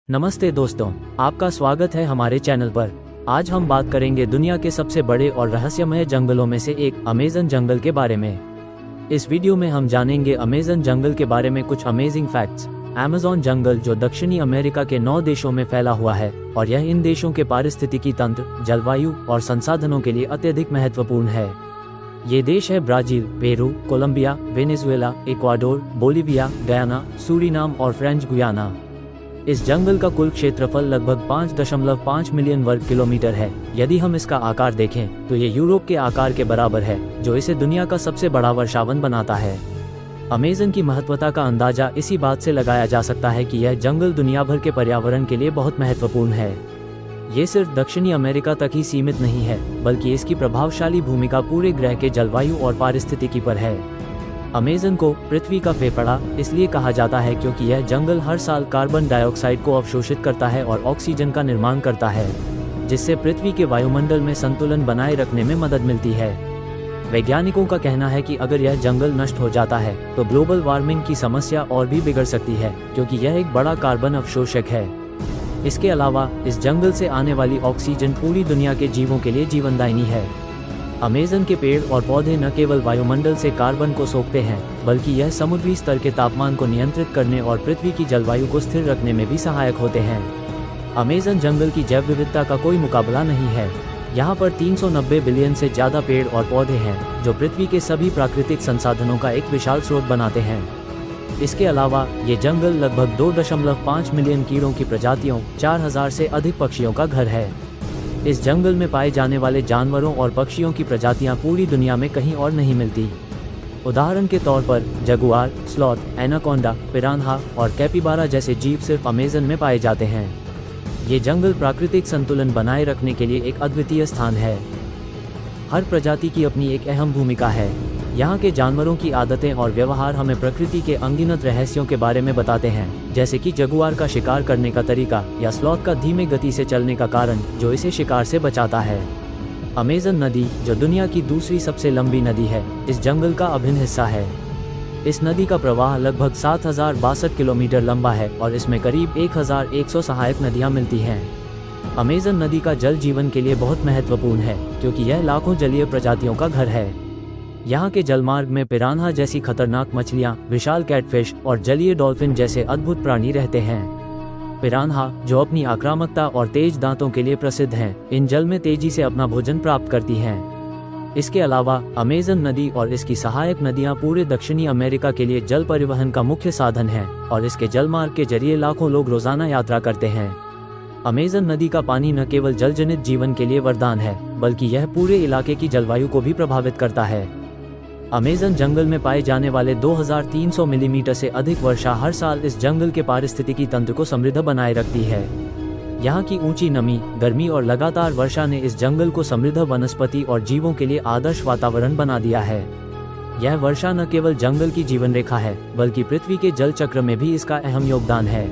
नमस्ते दोस्तों, आपका स्वागत है हमारे चैनल पर। आज हम बात करेंगे दुनिया के सबसे बड़े और रहस्यमय जंगलों में से एक अमेज़न जंगल के बारे में। इस वीडियो में हम जानेंगे अमेज़न जंगल के बारे में कुछ अमेजिंग फैक्ट्स। अमेज़न जंगल जो दक्षिणी अमेरिका के 9 देशों में फैला हुआ है और यह इन देशों के पारिस्थितिकी तंत्र, जलवायु और संसाधनों के लिए अत्यधिक महत्वपूर्ण है। ये देश है Brazil, Peru, Colombia, Venezuela, Ecuador, Bolivia, Guyana, Suriname और फ्रेंच गुयाना। इस जंगल का कुल क्षेत्रफल लगभग 5.5 मिलियन वर्ग किलोमीटर है। यदि हम इसका आकार देखें तो ये यूरोप के आकार के बराबर है, जो इसे दुनिया का सबसे बड़ा वर्षावन बनाता है। अमेज़न की महत्वता का अंदाजा इसी बात से लगाया जा सकता है कि यह जंगल दुनिया भर के पर्यावरण के लिए बहुत महत्वपूर्ण है। ये सिर्फ दक्षिणी अमेरिका तक ही सीमित नहीं है, बल्कि इसकी प्रभावशाली भूमिका पूरे ग्रह के जलवायु और पारिस्थितिकी पर है। अमेज़न को पृथ्वी का फेफड़ा इसलिए कहा जाता है क्योंकि यह जंगल हर साल कार्बन डाइऑक्साइड को अवशोषित करता है और ऑक्सीजन का निर्माण करता है, जिससे पृथ्वी के वायुमंडल में संतुलन बनाए रखने में मदद मिलती है। वैज्ञानिकों का कहना है कि अगर यह जंगल नष्ट हो जाता है तो ग्लोबल वार्मिंग की समस्या और भी बिगड़ सकती है, क्योंकि यह एक बड़ा कार्बन अवशोषक है। इसके अलावा इस जंगल से आने वाली ऑक्सीजन पूरी दुनिया के जीवों के लिए जीवनदायिनी है। अमेज़न के पेड़ और पौधे न केवल वायुमंडल से कार्बन को सोखते हैं, बल्कि यह समुद्री स्तर के तापमान को नियंत्रित करने और पृथ्वी की जलवायु को स्थिर रखने में भी सहायक होते हैं। अमेज़न जंगल की जैव विविधता का कोई मुकाबला नहीं है। यहाँ पर 390 बिलियन से ज़्यादा पेड़ और पौधे हैं, जो पृथ्वी के सभी प्राकृतिक संसाधनों का एक विशाल स्रोत बनाते हैं। इसके अलावा ये जंगल लगभग 2.5 मिलियन कीड़ों की प्रजातियों, 4000 से अधिक पक्षियों का घर है। इस जंगल में पाए जाने वाले जानवरों और पक्षियों की प्रजातियां पूरी दुनिया में कहीं और नहीं मिलती। उदाहरण के तौर पर जगुआर, स्लॉथ, एनाकोंडा, पिरान्हा और कैपिबारा जैसे जीव सिर्फ अमेज़न में पाए जाते हैं। ये जंगल प्राकृतिक संतुलन बनाए रखने के लिए एक अद्वितीय स्थान है। हर प्रजाति की अपनी एक अहम भूमिका है। यहाँ के जानवरों की आदतें और व्यवहार हमें प्रकृति के अनगिनत रहस्यों के बारे में बताते हैं, जैसे कि जगुआर का शिकार करने का तरीका या स्लॉथ का धीमे गति से चलने का कारण जो इसे शिकार से बचाता है। अमेज़न नदी, जो दुनिया की दूसरी सबसे लंबी नदी है, इस जंगल का अभिन्न हिस्सा है। इस नदी का प्रवाह लगभग 7062 किलोमीटर लंबा है और इसमें करीब 1100 सहायक नदियाँ मिलती हैं। अमेज़न नदी का जल जीवन के लिए बहुत महत्वपूर्ण है, क्योंकि यह लाखों जलीय प्रजातियों का घर है। यहाँ के जलमार्ग में पिरान्हा जैसी खतरनाक मछलियाँ, विशाल कैटफिश और जलीय डॉल्फिन जैसे अद्भुत प्राणी रहते हैं। पिरान्हा, जो अपनी आक्रामकता और तेज दांतों के लिए प्रसिद्ध हैं, इन जल में तेजी से अपना भोजन प्राप्त करती हैं। इसके अलावा अमेज़न नदी और इसकी सहायक नदियाँ पूरे दक्षिणी अमेरिका के लिए जल परिवहन का मुख्य साधन हैं और इसके जलमार्ग के जरिए लाखों लोग रोजाना यात्रा करते हैं। अमेज़न नदी का पानी न केवल जलजनित जीवन के लिए वरदान है, बल्कि यह पूरे इलाके की जलवायु को भी प्रभावित करता है। अमेज़न जंगल में पाए जाने वाले 2300 मिलीमीटर से अधिक वर्षा हर साल इस जंगल के पारिस्थितिकी तंत्र को समृद्ध बनाए रखती है। यहाँ की ऊंची नमी, गर्मी और लगातार वर्षा ने इस जंगल को समृद्ध वनस्पति और जीवों के लिए आदर्श वातावरण बना दिया है। यह वर्षा न केवल जंगल की जीवन रेखा है, बल्कि पृथ्वी के जल चक्र में भी इसका अहम योगदान है।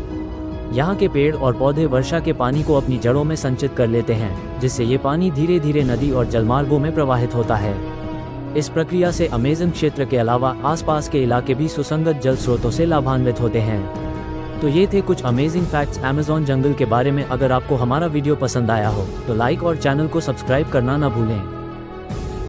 यहाँ के पेड़ और पौधे वर्षा के पानी को अपनी जड़ों में संचित कर लेते हैं, जिससे ये पानी धीरे धीरे नदी और जलमार्गों में प्रवाहित होता है। इस प्रक्रिया से अमेज़न क्षेत्र के अलावा आसपास के इलाके भी सुसंगत जल स्रोतों से लाभान्वित होते हैं। तो ये थे कुछ अमेजिंग फैक्ट्स अमेज़न जंगल के बारे में। अगर आपको हमारा वीडियो पसंद आया हो तो लाइक और चैनल को सब्सक्राइब करना न भूलें।